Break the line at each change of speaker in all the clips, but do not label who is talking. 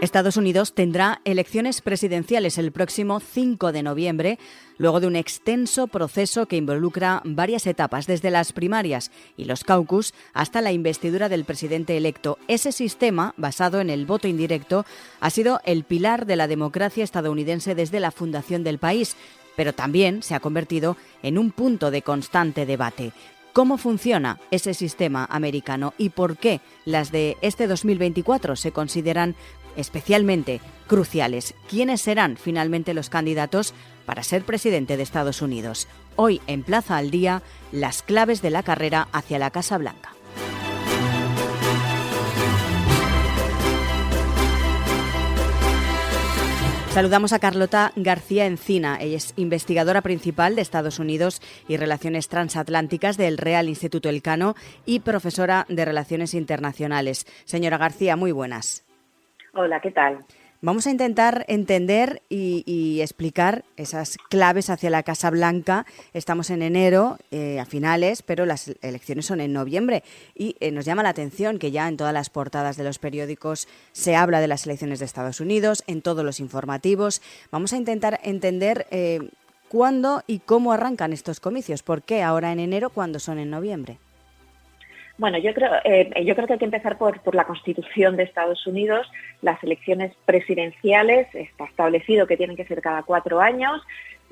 Estados Unidos tendrá elecciones presidenciales el próximo 5 de noviembre, luego de un extenso proceso que involucra varias etapas, desde las primarias y los caucus hasta la investidura del presidente electo. Ese sistema, basado en el voto indirecto, ha sido el pilar de la democracia estadounidense desde la fundación del país, pero también se ha convertido en un punto de constante debate. ¿Cómo funciona ese sistema americano y por qué las de este 2024 se consideran especialmente cruciales? ¿Quiénes serán finalmente los candidatos para ser presidente de Estados Unidos? Hoy en Plaza al Día, las claves de la carrera hacia la Casa Blanca. Saludamos a Carlota García Encina. Ella es investigadora principal de Estados Unidos y Relaciones Transatlánticas del Real Instituto Elcano y profesora de Relaciones Internacionales. Señora García, muy buenas.
Hola, ¿qué tal?
Vamos a intentar entender y explicar esas claves hacia la Casa Blanca. Estamos en enero, a finales, pero las elecciones son en noviembre. Y nos llama la atención que ya en todas las portadas de los periódicos se habla de las elecciones de Estados Unidos, en todos los informativos. Vamos a intentar entender cuándo y cómo arrancan estos comicios. ¿Por qué ahora en enero cuando son en noviembre?
Bueno, yo creo que hay que empezar por la Constitución de Estados Unidos. Las elecciones presidenciales, está establecido que tienen que ser cada 4 años,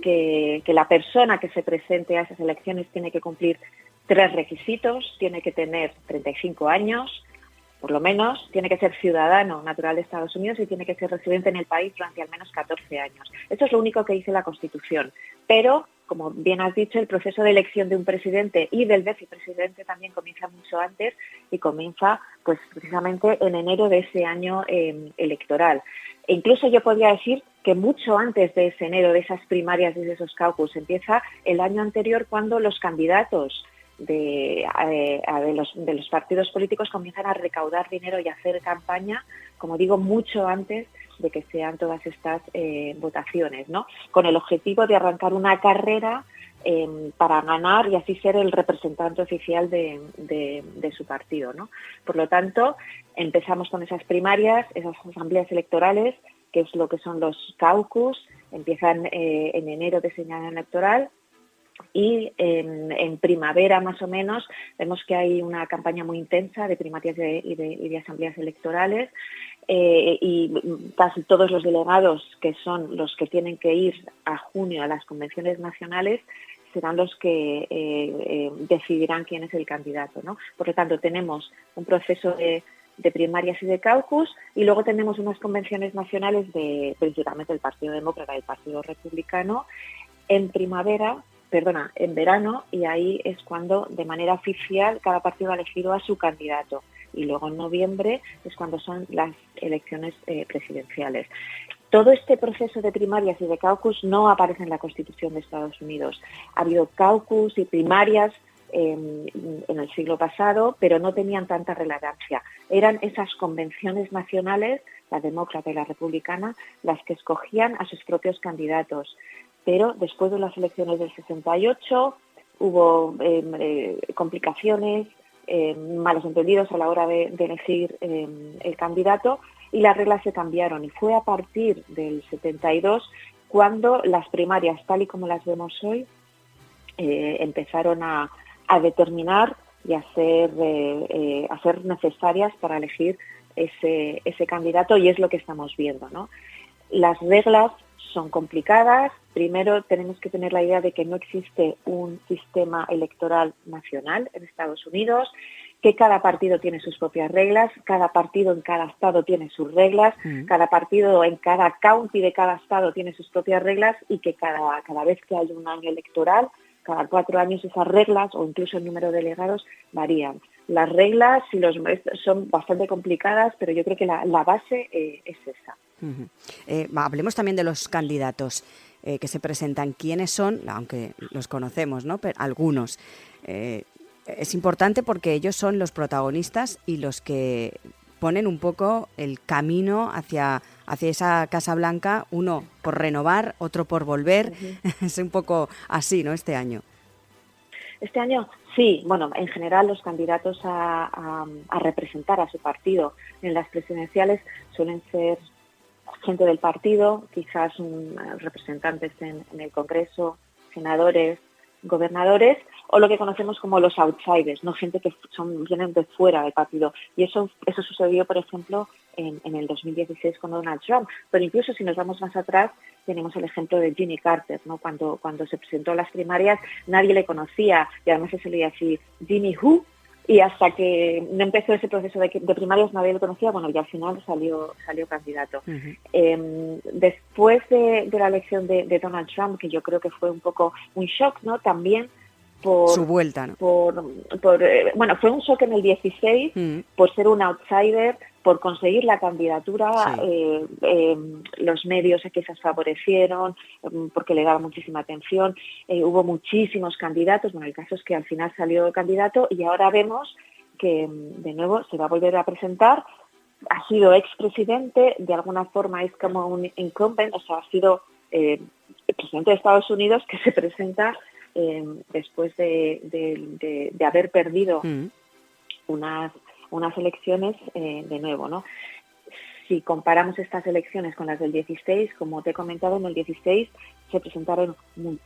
que la persona que se presente a esas elecciones tiene que cumplir 3 requisitos, tiene que tener 35 años, por lo menos, tiene que ser ciudadano natural de Estados Unidos y tiene que ser residente en el país durante al menos 14 años. Eso es lo único que dice la Constitución. Pero, como bien has dicho, el proceso de elección de un presidente y del vicepresidente también comienza mucho antes y comienza pues precisamente en enero de ese año electoral. E incluso yo podría decir que mucho antes de ese enero, de esas primarias y de esos caucus, empieza el año anterior cuando los candidatos de los partidos políticos comienzan a recaudar dinero y a hacer campaña, como digo, mucho antes de que sean todas estas votaciones, ¿no? Con el objetivo de arrancar una carrera para ganar y así ser el representante oficial de su partido, ¿no? Por lo tanto, empezamos con esas primarias, esas asambleas electorales, que es lo que son los caucus, empiezan en enero de ese año electoral. Y en primavera más o menos vemos que hay una campaña muy intensa de primarias y de asambleas electorales y casi todos los delegados, que son los que tienen que ir a junio a las convenciones nacionales, serán los que decidirán quién es el candidato, ¿no? Por lo tanto, tenemos un proceso de primarias y de caucus y luego tenemos unas convenciones nacionales principalmente del Partido Demócrata y del Partido Republicano en verano, y ahí es cuando de manera oficial cada partido ha elegido a su candidato. Y luego en noviembre es cuando son las elecciones presidenciales. Todo este proceso de primarias y de caucus no aparece en la Constitución de Estados Unidos. Ha habido caucus y primarias en el siglo pasado, pero no tenían tanta relevancia. Eran esas convenciones nacionales, la demócrata y la republicana, las que escogían a sus propios candidatos. Pero después de las elecciones del 68 hubo complicaciones, malos entendidos a la hora de elegir el candidato y las reglas se cambiaron. Y fue a partir del 72 cuando las primarias, tal y como las vemos hoy, empezaron a determinar y a ser necesarias para elegir ese candidato, y es lo que estamos viendo, ¿no? Las reglas son complicadas. Primero tenemos que tener la idea de que no existe un sistema electoral nacional en Estados Unidos, que cada partido tiene sus propias reglas, cada partido en cada estado tiene sus reglas, cada partido en cada county de cada estado tiene sus propias reglas y que cada vez que hay un año electoral, cada 4 años esas reglas o incluso el número de delegados varían. Las reglas son bastante complicadas, pero yo creo que la base es esa.
Hablemos también de los candidatos que se presentan. ¿Quiénes son? Aunque los conocemos, ¿no? Pero algunos. Es importante porque ellos son los protagonistas y los que ponen un poco el camino hacia esa Casa Blanca, uno por renovar, otro por volver. Es un poco así, ¿no? Este año.
Este año sí, bueno, en general los candidatos a representar a su partido en las presidenciales suelen ser gente del partido, quizás representantes en el Congreso, senadores, gobernadores, o lo que conocemos como los outsiders, no gente que vienen de fuera del partido. Y eso sucedió, por ejemplo, en el 2016 con Donald Trump. Pero incluso si nos vamos más atrás, tenemos el ejemplo de Jimmy Carter, ¿no? Cuando se presentó a las primarias, nadie le conocía y además se leía así, Jimmy Who, y hasta que no empezó ese proceso de primarias nadie lo conocía, bueno, y al final salió candidato. Después de la elección de Donald Trump, que yo creo que fue un poco un shock, ¿no? También por
su vuelta, ¿no?
Bueno, fue un shock en el 16 por ser un outsider, por conseguir la candidatura, los medios quizás favorecieron, porque le daba muchísima atención, hubo muchísimos candidatos, bueno, el caso es que al final salió candidato y ahora vemos que de nuevo se va a volver a presentar. Ha sido expresidente, de alguna forma es como un incumbent, o sea, ha sido el presidente de Estados Unidos que se presenta después de haber perdido unas elecciones de nuevo, ¿no? Si comparamos estas elecciones con las del 16, como te he comentado, en el 16 se presentaron hubo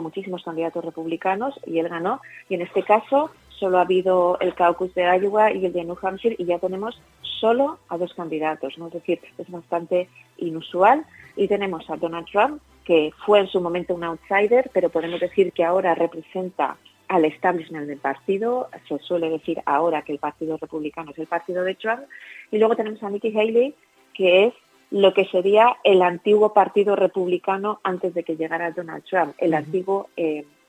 muchísimos candidatos republicanos y él ganó, y en este caso solo ha habido el caucus de Iowa y el de New Hampshire y ya tenemos solo a 2 candidatos, ¿no? Es decir, es bastante inusual, y tenemos a Donald Trump, que fue en su momento un outsider, pero podemos decir que ahora representa al establishment del partido. Se suele decir ahora que el Partido Republicano es el partido de Trump. Y luego tenemos a Nikki Haley, que es lo que sería el antiguo Partido Republicano antes de que llegara Donald Trump, el antiguo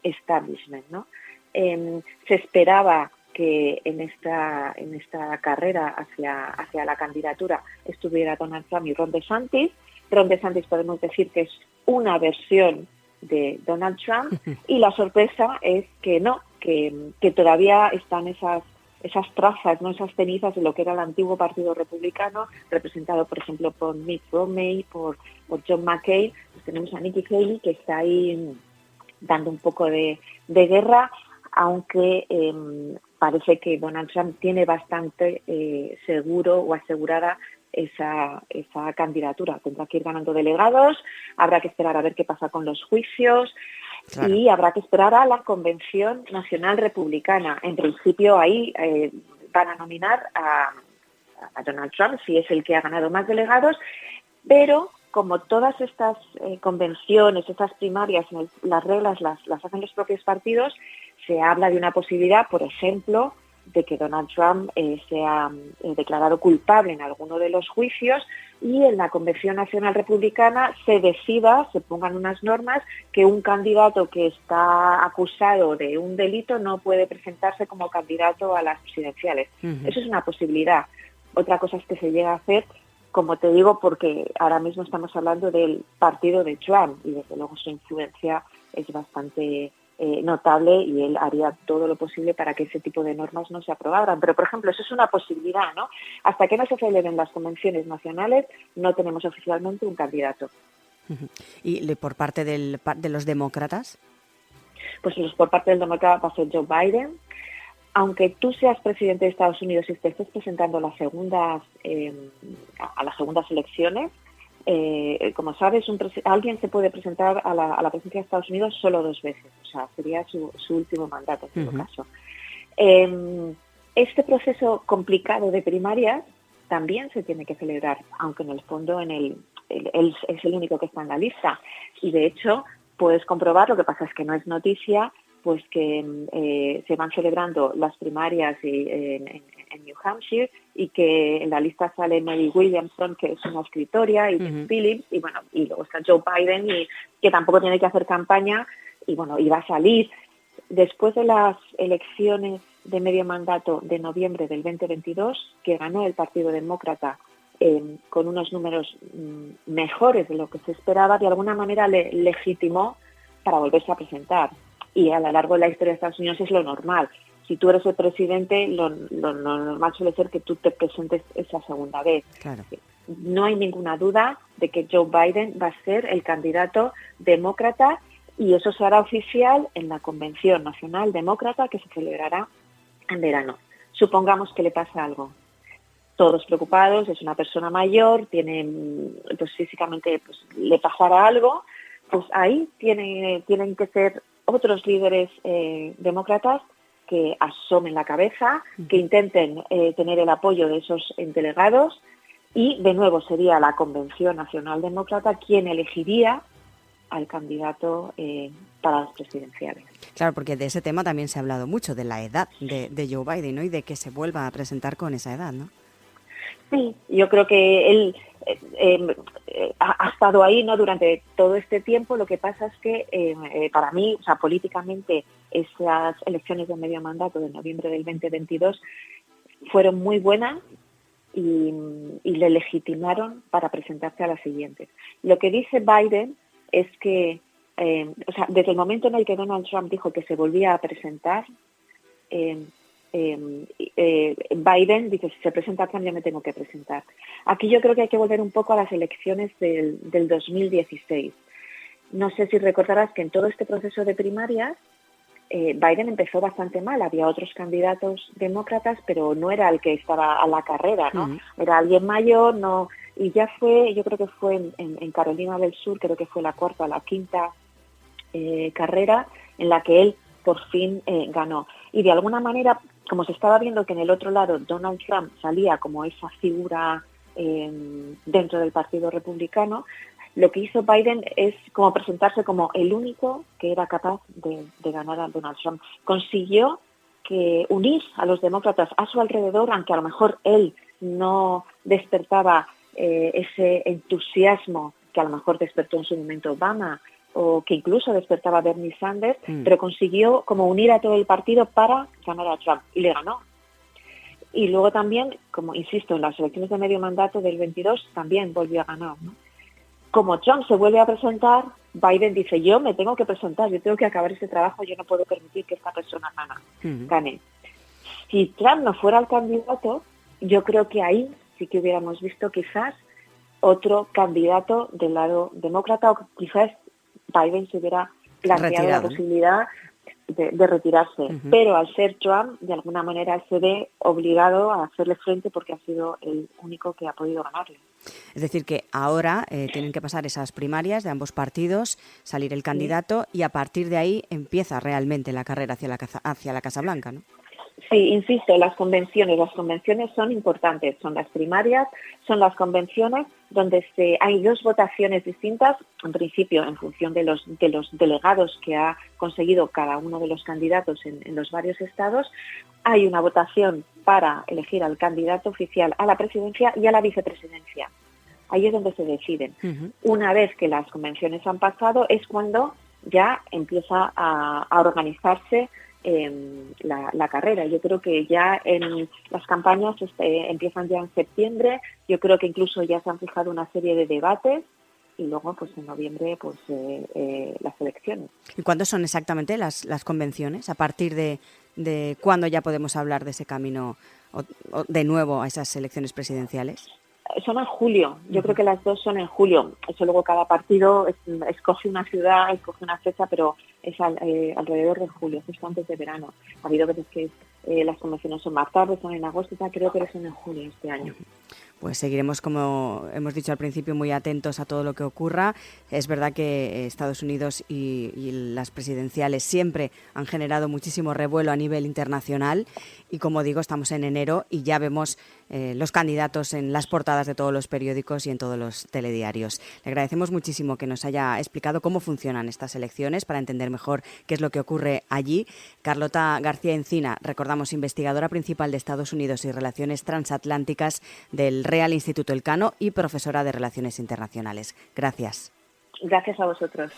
establishment, ¿no? Se esperaba que en esta carrera hacia la candidatura estuviera Donald Trump y Ron DeSantis. Ron DeSantis podemos decir que es una versión de Donald Trump, y la sorpresa es que no, que todavía están esas trazas, ¿no? Esas cenizas de lo que era el antiguo Partido Republicano, representado, por ejemplo, por Mitt Romney, por John McCain. Pues tenemos a Nikki Haley, que está ahí dando un poco de guerra, aunque parece que Donald Trump tiene bastante seguro o asegurada esa candidatura. Tendrá que ir ganando delegados, habrá que esperar a ver qué pasa con los juicios, claro, y habrá que esperar a la Convención Nacional Republicana. En principio ahí van a nominar a Donald Trump, si es el que ha ganado más delegados, pero como todas estas convenciones, estas primarias, las reglas las hacen los propios partidos, se habla de una posibilidad, por ejemplo, de que Donald Trump sea declarado culpable en alguno de los juicios y en la Convención Nacional Republicana se pongan unas normas que un candidato que está acusado de un delito no puede presentarse como candidato a las presidenciales. Eso es una posibilidad. Otra cosa es que se llega a hacer, como te digo, porque ahora mismo estamos hablando del partido de Trump y desde luego su influencia es bastante notable y él haría todo lo posible para que ese tipo de normas no se aprobaran. Pero, por ejemplo, eso es una posibilidad, ¿no? Hasta que no se celebren las convenciones nacionales, no tenemos oficialmente un candidato.
¿Y por parte de los demócratas?
Pues por parte del demócrata va a ser Joe Biden. Aunque tú seas presidente de Estados Unidos y te estés presentando a las segundas elecciones, como sabes, alguien se puede presentar a la presidencia de Estados Unidos solo 2 veces, o sea, sería su último mandato en todo caso. Este proceso complicado de primarias también se tiene que celebrar, aunque en el fondo él es el único que está en la lista. Y de hecho, puedes comprobar, lo que pasa es que no es noticia, pues que se van celebrando las primarias en New Hampshire y que en la lista sale Mary Williamson, que es una escritora, y Jim Phillips, y bueno, y luego está Joe Biden, y que tampoco tiene que hacer campaña, y bueno, y va a salir. Después de las elecciones de medio mandato de noviembre del 2022, que ganó el Partido Demócrata con unos números mejores de lo que se esperaba, de alguna manera le legitimó para volverse a presentar. Y a lo largo de la historia de Estados Unidos es lo normal. Si tú eres el presidente, lo normal suele ser que tú te presentes esa segunda vez.
Claro.
No hay ninguna duda de que Joe Biden va a ser el candidato demócrata y eso se hará oficial en la Convención Nacional Demócrata que se celebrará en verano. Supongamos que le pasa algo. todos preocupados, es una persona mayor, tiene, pues físicamente pues, le pasará algo, pues ahí tienen que ser otros líderes demócratas que asomen la cabeza, que intenten tener el apoyo de esos delegados, y de nuevo sería la Convención Nacional Demócrata quien elegiría al candidato para las presidenciales.
Claro, porque de ese tema también se ha hablado mucho, de la edad de Joe Biden, ¿no? Y de que se vuelva a presentar con esa edad, ¿no?
Sí, yo creo que él ha estado ahí, ¿no? Durante todo este tiempo. Lo que pasa es que para mí, o sea, políticamente, esas elecciones de medio mandato de noviembre del 2022 fueron muy buenas y le legitimaron para presentarse a las siguientes. Lo que dice Biden es que, o sea, desde el momento en el que Donald Trump dijo que se volvía a presentar, Biden dice, si se presenta Trump, yo me tengo que presentar. Aquí yo creo que hay que volver un poco a las elecciones del 2016. No sé si recordarás que en todo este proceso de primarias, Biden empezó bastante mal. Había otros candidatos demócratas, pero no era el que estaba a la carrera, ¿no? Uh-huh. Era alguien mayor, no. Y ya fue, yo creo que fue en Carolina del Sur, creo que fue la cuarta o la quinta carrera en la que él por fin ganó. Y de alguna manera, como se estaba viendo que en el otro lado Donald Trump salía como esa figura dentro del Partido Republicano, lo que hizo Biden es como presentarse como el único que era capaz de ganar a Donald Trump. Consiguió que unir a los demócratas a su alrededor, aunque a lo mejor él no despertaba ese entusiasmo que a lo mejor despertó en su momento Obama, o que incluso despertaba Bernie Sanders, pero consiguió como unir a todo el partido para ganar a Trump, y le ganó. Y luego también, como insisto, en las elecciones de medio mandato del 22 también volvió a ganar, ¿no? Como Trump se vuelve a presentar, Biden dice, yo me tengo que presentar, yo tengo que acabar este trabajo, yo no puedo permitir que esta persona gane. Si Trump no fuera el candidato, yo creo que ahí sí que hubiéramos visto quizás otro candidato del lado demócrata, o quizás Biden se hubiera planteado la posibilidad de retirarse. Uh-huh. Pero al ser Trump, de alguna manera se ve obligado a hacerle frente porque ha sido el único que ha podido ganarle.
Es decir, que ahora tienen que pasar esas primarias de ambos partidos, salir el candidato, y a partir de ahí empieza realmente la carrera hacia la Casa Blanca, ¿no?
Sí, insisto, las convenciones son importantes, son las primarias, son las convenciones donde hay dos votaciones distintas, en principio en función de los delegados que ha conseguido cada uno de los candidatos en los varios estados. Hay una votación para elegir al candidato oficial a la presidencia y a la vicepresidencia. Ahí es donde se deciden. Uh-huh. Una vez que las convenciones han pasado es cuando ya empieza a organizarse la carrera. Yo creo que ya en las campañas empiezan ya en septiembre. Yo creo que incluso ya se han fijado una serie de debates y luego pues en noviembre pues las elecciones.
¿Y cuándo son exactamente las convenciones? ¿A partir de cuándo ya podemos hablar de ese camino o de nuevo a esas elecciones presidenciales?
Son en julio, yo creo que las dos son en julio. Eso luego cada partido escoge una ciudad, escoge una fecha, pero es alrededor de julio, justo antes de verano. Ha habido veces que las convenciones son más tarde, son en agosto, creo que son en julio este año.
Pues seguiremos, como hemos dicho al principio, muy atentos a todo lo que ocurra. Es verdad que Estados Unidos y las presidenciales siempre han generado muchísimo revuelo a nivel internacional y, como digo, estamos en enero y ya vemos los candidatos en las portadas de todos los periódicos y en todos los telediarios. Le agradecemos muchísimo que nos haya explicado cómo funcionan estas elecciones para entender mejor qué es lo que ocurre allí. Carlota García Encina, recordamos, investigadora principal de Estados Unidos y Relaciones Transatlánticas del Real Instituto Elcano y profesora de Relaciones Internacionales. Gracias.
Gracias a vosotros.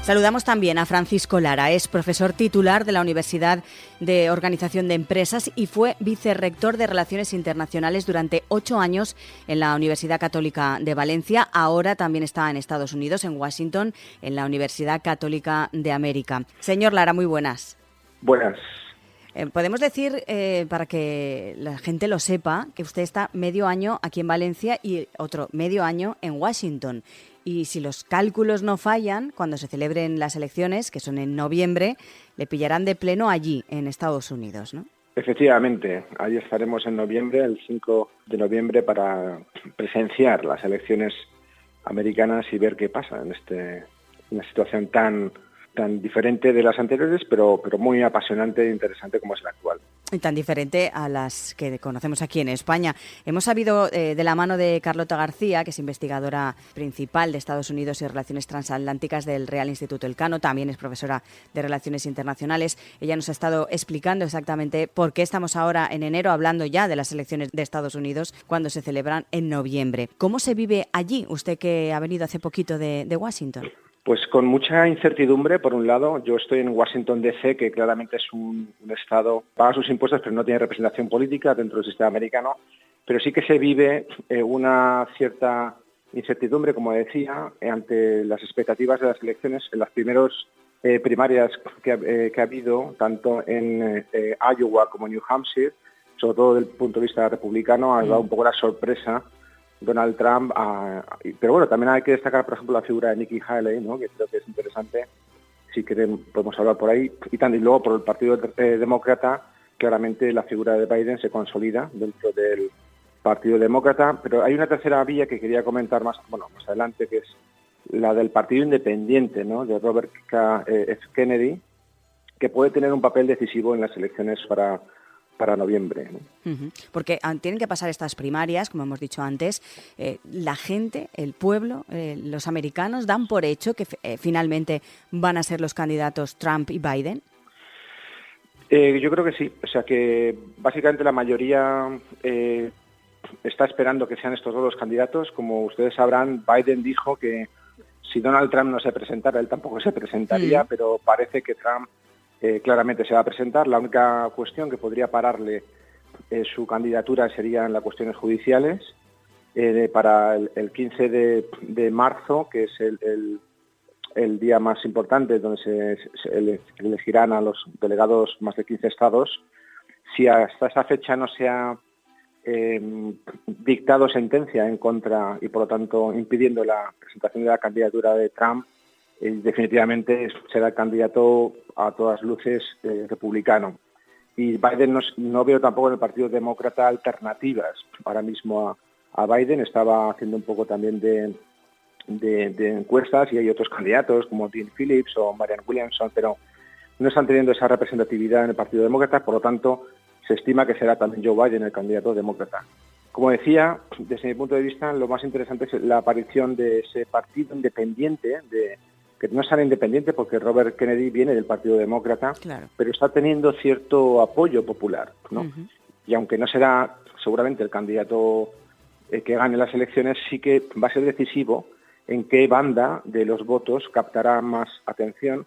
Saludamos también a Francisco Lara, es profesor titular de la Universidad de Organización de Empresas y fue vicerrector de Relaciones Internacionales durante 8 años en la Universidad Católica de Valencia. Ahora también está en Estados Unidos, en Washington, en la Universidad Católica de América. Señor Lara, muy buenas.
Buenas.
Podemos decir, para que la gente lo sepa, que usted está medio año aquí en Valencia y otro medio año en Washington. Y si los cálculos no fallan, cuando se celebren las elecciones, que son en noviembre, le pillarán de pleno allí, en Estados Unidos, ¿no?
Efectivamente, allí estaremos en noviembre, el 5 de noviembre, para presenciar las elecciones americanas y ver qué pasa en una situación tan diferente de las anteriores, pero muy apasionante e interesante como es la actual.
Y tan diferente a las que conocemos aquí en España. Hemos sabido de la mano de Carlota García, que es investigadora principal de Estados Unidos y Relaciones Transatlánticas del Real Instituto Elcano, también es profesora de Relaciones Internacionales. Ella nos ha estado explicando exactamente por qué estamos ahora en enero hablando ya de las elecciones de Estados Unidos cuando se celebran en noviembre. ¿Cómo se vive allí, usted que ha venido hace poquito de Washington?
Pues con mucha incertidumbre, por un lado. Yo estoy en Washington D.C., que claramente es un estado, paga sus impuestos, pero no tiene representación política dentro del sistema americano, pero sí que se vive una cierta incertidumbre, como decía, ante las expectativas de las elecciones en las primeras primarias que ha habido, tanto en Iowa como en New Hampshire, sobre todo desde el punto de vista republicano. Ha dado un poco la sorpresa Donald Trump, pero bueno, también hay que destacar, por ejemplo, la figura de Nikki Haley, ¿no?, que creo que es interesante, si queremos podemos hablar por ahí, y luego por el Partido Demócrata, claramente la figura de Biden se consolida dentro del Partido Demócrata, pero hay una tercera vía que quería comentar más adelante, que es la del Partido Independiente, ¿no?, de Robert F. Kennedy, que puede tener un papel decisivo en las elecciones para noviembre, ¿no?
Porque tienen que pasar estas primarias, como hemos dicho antes. La gente, el pueblo, los americanos dan por hecho que finalmente van a ser los candidatos Trump y Biden.
Yo creo que sí. O sea que básicamente la mayoría está esperando que sean estos dos los candidatos. Como ustedes sabrán, Biden dijo que si Donald Trump no se presentara, él tampoco se presentaría, pero parece que Trump claramente se va a presentar. La única cuestión que podría pararle su candidatura serían las cuestiones judiciales. Para el 15 de marzo, que es el día más importante, donde se elegirán a los delegados más de 15 estados, si hasta esa fecha no se ha dictado sentencia en contra y, por lo tanto, impidiendo la presentación de la candidatura de Trump, definitivamente será el candidato a todas luces republicano. Y Biden no veo tampoco en el Partido Demócrata alternativas ahora mismo a Biden. Estaba haciendo un poco también de encuestas y hay otros candidatos como Dean Phillips o Marianne Williamson, pero no están teniendo esa representatividad en el Partido Demócrata, por lo tanto se estima que será también Joe Biden el candidato demócrata. Como decía, desde mi punto de vista, lo más interesante es la aparición de ese partido independiente, que no es tan independiente porque Robert Kennedy viene del Partido Demócrata, claro, pero está teniendo cierto apoyo popular, ¿no? Y aunque no será seguramente el candidato que gane las elecciones, sí que va a ser decisivo en qué banda de los votos captará más atención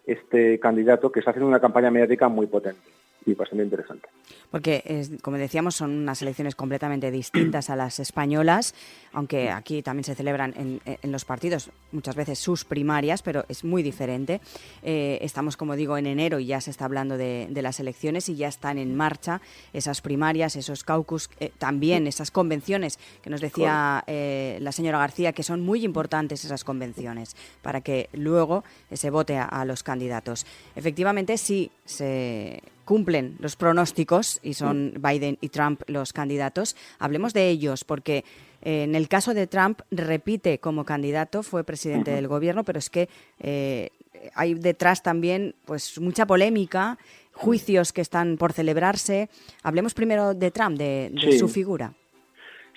este candidato, que está haciendo una campaña mediática muy potente y bastante interesante.
Porque, como decíamos, son unas elecciones completamente distintas a las españolas, aunque aquí también se celebran en los partidos muchas veces sus primarias, pero es muy diferente. Estamos, como digo, en enero y ya se está hablando de las elecciones y ya están en marcha esas primarias, esos caucus, también esas convenciones que nos decía la señora García, que son muy importantes esas convenciones para que luego se vote a los candidatos. Efectivamente, sí se cumplen los pronósticos y son Biden y Trump los candidatos. Hablemos de ellos porque en el caso de Trump repite como candidato, fue presidente del gobierno, pero es que hay detrás también pues mucha polémica, juicios que están por celebrarse. Hablemos primero de Trump, de su figura.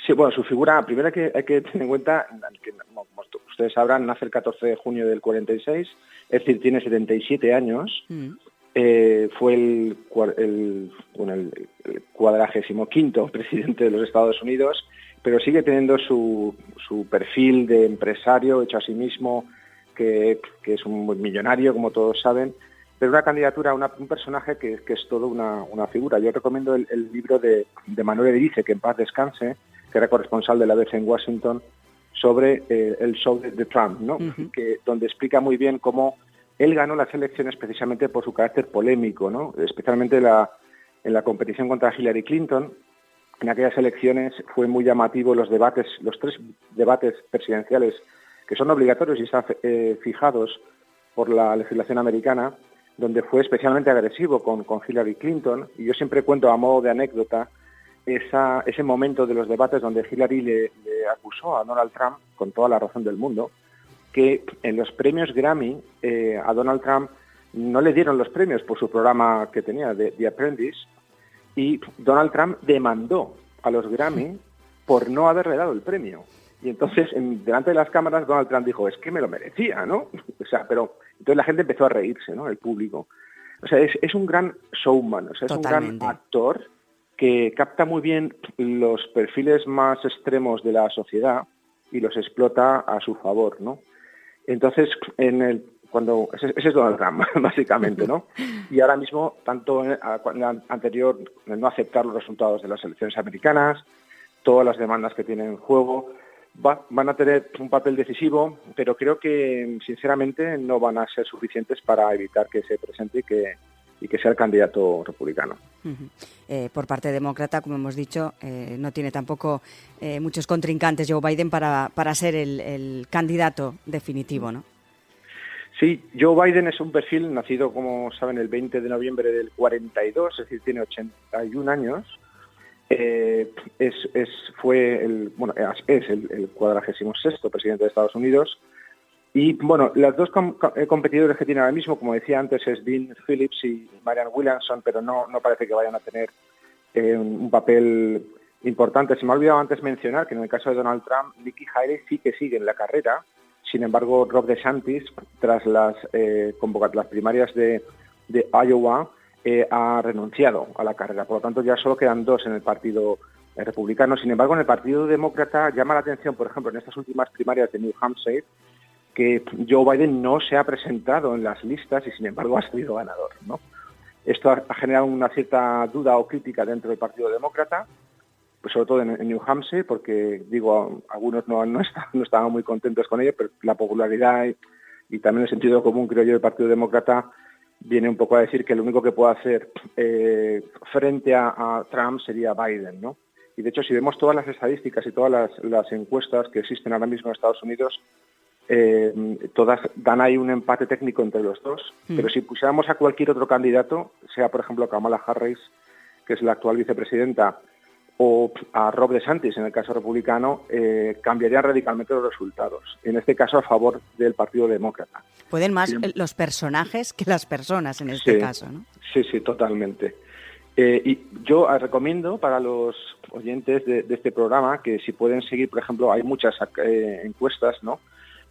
Sí, bueno, su figura, primero hay que tener en cuenta que, como ustedes sabrán, nace el 14 de junio del 46, es decir, tiene 77 años. Fue el 45º presidente de los Estados Unidos, pero sigue teniendo su perfil de empresario hecho a sí mismo, que es un millonario, como todos saben, pero una candidatura, un personaje que es todo una figura. Yo recomiendo el libro de Manuel Erice, que en paz descanse, que era corresponsal de la ABC en Washington, sobre el show de Trump, ¿no? Donde explica muy bien cómo él ganó las elecciones precisamente por su carácter polémico, ¿no? Especialmente en la competición contra Hillary Clinton. En aquellas elecciones fue muy llamativo los 3 debates presidenciales que son obligatorios y están fijados por la legislación americana, donde fue especialmente agresivo con Hillary Clinton. Y yo siempre cuento a modo de anécdota ese momento de los debates donde Hillary le acusó a Donald Trump, con toda la razón del mundo, que en los premios Grammy a Donald Trump no le dieron los premios por su programa que tenía, The Apprentice, y Donald Trump demandó a los Grammy por no haberle dado el premio. Y entonces, delante de las cámaras, Donald Trump dijo, es que me lo merecía, ¿no? O sea, pero entonces la gente empezó a reírse, ¿no? El público. O sea, es un gran showman, o sea, es
Totalmente.
un gran actor que capta muy bien los perfiles más extremos de la sociedad y los explota a su favor, ¿no? Entonces, ese es Donald Trump, básicamente, ¿no? Y ahora mismo, tanto en la anterior, no aceptar los resultados de las elecciones americanas, todas las demandas que tienen en juego, van a tener un papel decisivo, pero creo que, sinceramente, no van a ser suficientes para evitar que se presente y que sea el candidato republicano.
Por parte demócrata, como hemos dicho, no tiene tampoco muchos contrincantes Joe Biden para ser el candidato definitivo, ¿no?
Sí, Joe Biden es un perfil nacido, como saben, el 20 de noviembre del 42, es decir, tiene 81 años. Es el 46º presidente de Estados Unidos. Y, bueno, las dos competidores que tiene ahora mismo, como decía antes, es Dean Phillips y Marianne Williamson, pero no parece que vayan a tener un papel importante. Se me ha olvidado antes mencionar que en el caso de Donald Trump, Nikki Haley sí que sigue en la carrera. Sin embargo, Ron DeSantis, tras las primarias de Iowa, ha renunciado a la carrera. Por lo tanto, ya solo quedan 2 en el Partido Republicano. Sin embargo, en el Partido Demócrata llama la atención, por ejemplo, en estas últimas primarias de New Hampshire, que Joe Biden no se ha presentado en las listas y, sin embargo, ha sido ganador, ¿no? Esto ha generado una cierta duda o crítica dentro del Partido Demócrata, pues sobre todo en New Hampshire, porque, algunos no estaban muy contentos con ello, pero la popularidad y también el sentido común, creo yo, del Partido Demócrata viene un poco a decir que lo único que puede hacer frente a Trump sería Biden, ¿no? Y, de hecho, si vemos todas las estadísticas y todas las encuestas que existen ahora mismo en Estados Unidos, todas dan ahí un empate técnico entre los dos, pero si pusiéramos a cualquier otro candidato, sea por ejemplo Kamala Harris, que es la actual vicepresidenta, o a Ron DeSantis en el caso republicano, cambiarían radicalmente los resultados, en este caso a favor del Partido Demócrata.
Pueden más los personajes que las personas en este caso, ¿no? Sí,
totalmente. Y yo recomiendo para los oyentes de este programa que si pueden seguir, por ejemplo, hay muchas encuestas, ¿no?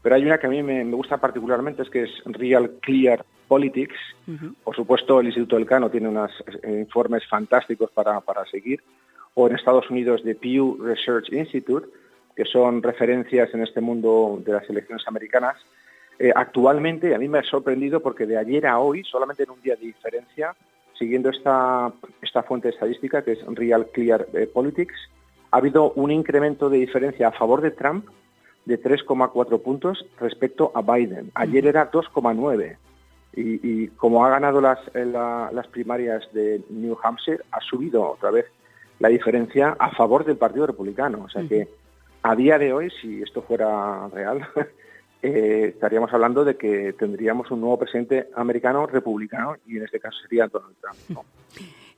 Pero hay una que a mí me gusta particularmente, es que es Real Clear Politics. Por supuesto, el Instituto Elcano tiene unos informes fantásticos para seguir. O en Estados Unidos, de Pew Research Institute, que son referencias en este mundo de las elecciones americanas. Actualmente, a mí me ha sorprendido porque de ayer a hoy, solamente en un día de diferencia, siguiendo esta fuente estadística, que es Real Clear Politics, ha habido un incremento de diferencia a favor de Trump de 3,4 puntos respecto a Biden. Ayer era 2,9. Y como ha ganado las primarias de New Hampshire, ha subido otra vez la diferencia a favor del Partido Republicano. O sea que a día de hoy, si esto fuera real, estaríamos hablando de que tendríamos un nuevo presidente americano republicano, y en este caso sería Donald Trump, ¿no?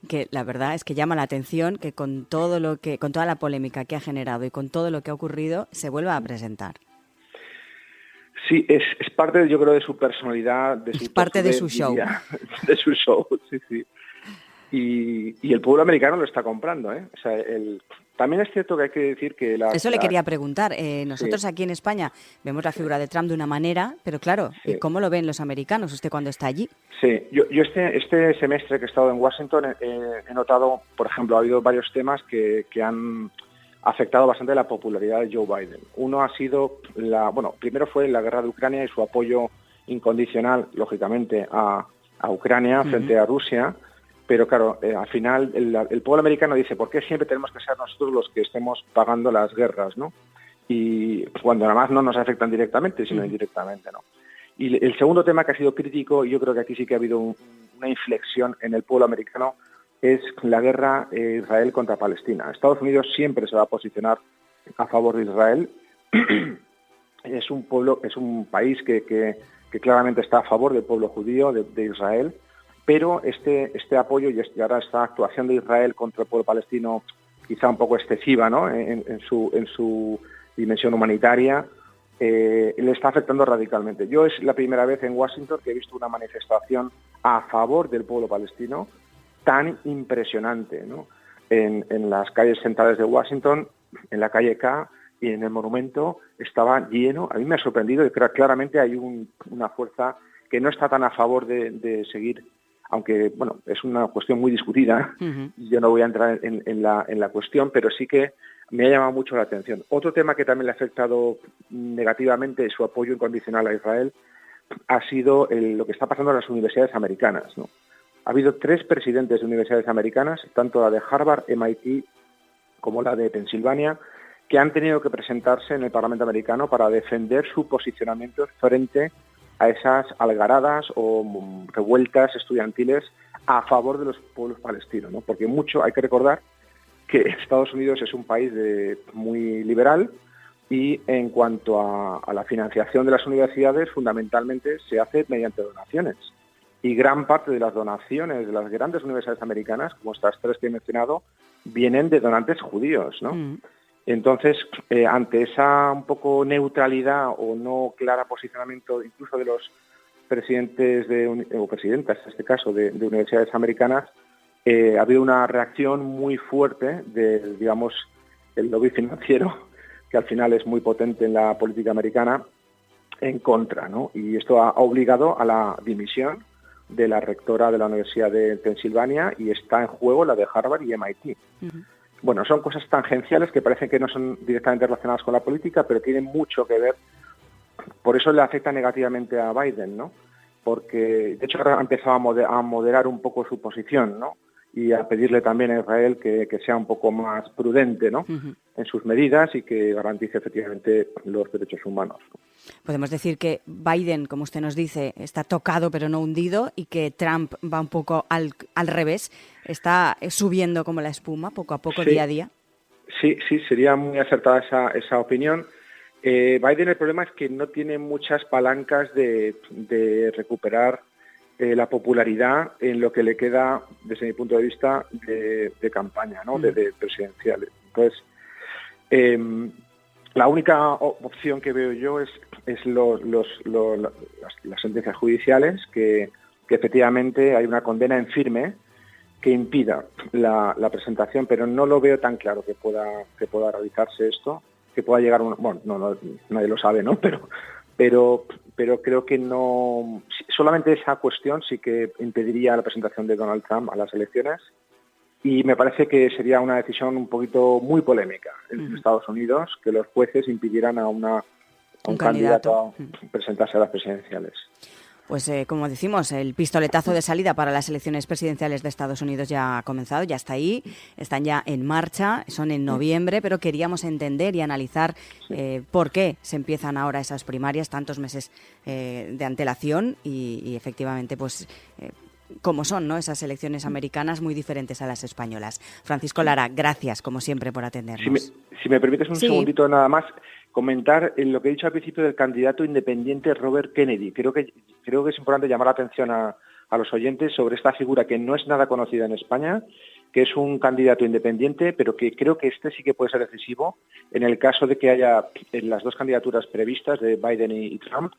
Que la verdad es que llama la atención que con toda la polémica que ha generado y con todo lo que ha ocurrido, se vuelva a presentar. Sí,
es parte, yo creo, de su personalidad,
es parte de su show.
De su show, sí. Y el pueblo americano lo está comprando, ¿eh? O sea, también es cierto que hay que decir que
Eso le quería preguntar. Nosotros aquí en España vemos la figura de Trump de una manera, pero claro, ¿cómo lo ven los americanos usted cuando está allí? Sí,
yo este semestre que he estado en Washington he notado, por ejemplo, ha habido varios temas que han afectado bastante la popularidad de Joe Biden. Uno ha sido, primero fue la guerra de Ucrania y su apoyo incondicional, lógicamente, a Ucrania frente a Rusia. Pero claro, al final el pueblo americano dice, ¿por qué siempre tenemos que ser nosotros los que estemos pagando las guerras, ¿no? Y cuando además no nos afectan directamente, sino indirectamente, ¿no? Y el segundo tema que ha sido crítico, y yo creo que aquí sí que ha habido una inflexión en el pueblo americano, es la guerra Israel contra Palestina. Estados Unidos siempre se va a posicionar a favor de Israel. Es un país que claramente está a favor del pueblo judío, de Israel, pero este apoyo y ahora esta actuación de Israel contra el pueblo palestino, quizá un poco excesiva, ¿no?, en su dimensión humanitaria, le está afectando radicalmente. Yo es la primera vez en Washington que he visto una manifestación a favor del pueblo palestino tan impresionante, ¿no? En las calles centrales de Washington, en la calle K y en el monumento estaba lleno. A mí me ha sorprendido y claramente hay una fuerza que no está tan a favor de seguir, aunque bueno, es una cuestión muy discutida. Yo no voy a entrar en la cuestión, pero sí que me ha llamado mucho la atención. Otro tema que también le ha afectado negativamente su apoyo incondicional a Israel ha sido lo que está pasando en las universidades americanas, ¿no? Ha habido 3 presidentes de universidades americanas, tanto la de Harvard, MIT, como la de Pensilvania, que han tenido que presentarse en el Parlamento americano para defender su posicionamiento frente a esas algaradas o revueltas estudiantiles a favor de los pueblos palestinos, ¿no? Porque hay que recordar que Estados Unidos es un país muy liberal y en cuanto a la financiación de las universidades, fundamentalmente se hace mediante donaciones. Y gran parte de las donaciones de las grandes universidades americanas, como estas 3 que he mencionado, vienen de donantes judíos, ¿no? Entonces, ante esa un poco neutralidad o no clara posicionamiento incluso de los presidentes o presidentas, en este caso, de universidades americanas, ha habido una reacción muy fuerte del lobby financiero, que al final es muy potente en la política americana, en contra, ¿no? Y esto ha obligado a la dimisión de la rectora de la Universidad de Pensilvania y está en juego la de Harvard y MIT. Bueno, son cosas tangenciales que parecen que no son directamente relacionadas con la política, pero tienen mucho que ver. Por eso le afecta negativamente a Biden, ¿no? Porque, de hecho, ahora ha empezado a moderar un poco su posición, ¿no? Y a pedirle también a Israel que sea un poco más prudente, ¿no?, en sus medidas y que garantice efectivamente los derechos humanos, ¿no?
Podemos decir que Biden, como usted nos dice, está tocado pero no hundido y que Trump va un poco al revés, está subiendo como la espuma poco a poco, día a día.
Sí, sería muy acertada esa opinión. Biden, el problema es que no tiene muchas palancas de recuperar la popularidad en lo que le queda, desde mi punto de vista, de campaña, ¿no?, de presidenciales. Entonces, la única opción que veo yo es las sentencias judiciales, que efectivamente hay una condena en firme que impida la presentación, pero no lo veo tan claro que pueda realizarse esto, que pueda llegar nadie lo sabe, ¿no? Pero creo que no. Solamente esa cuestión sí que impediría la presentación de Donald Trump a las elecciones. Y me parece que sería una decisión un poquito muy polémica en Estados Unidos, que los jueces impidieran a un candidato a presentarse a las presidenciales.
Pues como decimos, el pistoletazo de salida para las elecciones presidenciales de Estados Unidos ya ha comenzado, ya está ahí, están ya en marcha, son en noviembre, pero queríamos entender y analizar por qué se empiezan ahora esas primarias, tantos meses de antelación y efectivamente pues cómo son, ¿no?, esas elecciones americanas muy diferentes a las españolas. Francisco Lara, gracias como siempre por atendernos.
Si me permites un segundito nada más, comentar lo que he dicho al principio del candidato independiente Robert Kennedy. Creo que es importante llamar la atención a los oyentes sobre esta figura que no es nada conocida en España, que es un candidato independiente, pero que creo que sí que puede ser decisivo en el caso de que haya en las 2 candidaturas previstas de Biden y Trump.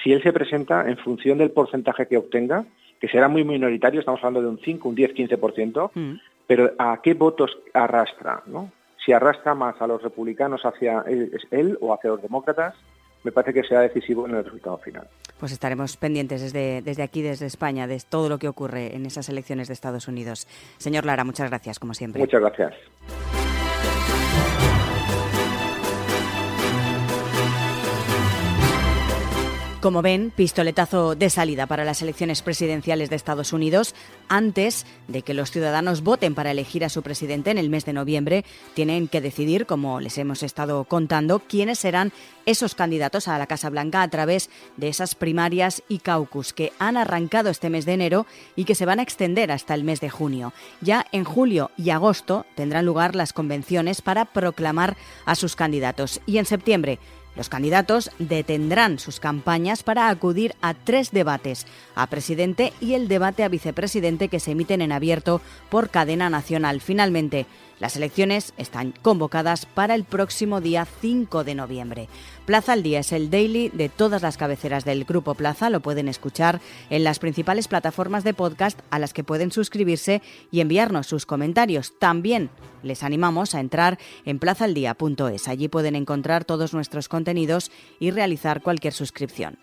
Si él se presenta en función del porcentaje que obtenga, que será muy minoritario, estamos hablando de un 5, un 10, 15%, pero ¿a qué votos arrastra, ¿no? Si arrastra más a los republicanos hacia él o hacia los demócratas, me parece que será decisivo en el resultado final. Pues
estaremos pendientes desde aquí, desde España, de todo lo que ocurre en esas elecciones de Estados Unidos. Señor Lara, muchas gracias, como siempre.
Muchas gracias.
Como ven, pistoletazo de salida para las elecciones presidenciales de Estados Unidos. Antes de que los ciudadanos voten para elegir a su presidente en el mes de noviembre, tienen que decidir, como les hemos estado contando, quiénes serán esos candidatos a la Casa Blanca a través de esas primarias y caucus que han arrancado este mes de enero y que se van a extender hasta el mes de junio. Ya en julio y agosto tendrán lugar las convenciones para proclamar a sus candidatos. Y en septiembre, los candidatos detendrán sus campañas para acudir a 3 debates, a presidente y el debate a vicepresidente, que se emiten en abierto por cadena nacional. Finalmente, las elecciones están convocadas para el próximo día 5 de noviembre. Plaza al Día es el daily de todas las cabeceras del Grupo Plaza. Lo pueden escuchar en las principales plataformas de podcast a las que pueden suscribirse y enviarnos sus comentarios. También les animamos a entrar en plazaldía.es. Allí pueden encontrar todos nuestros contenidos y realizar cualquier suscripción.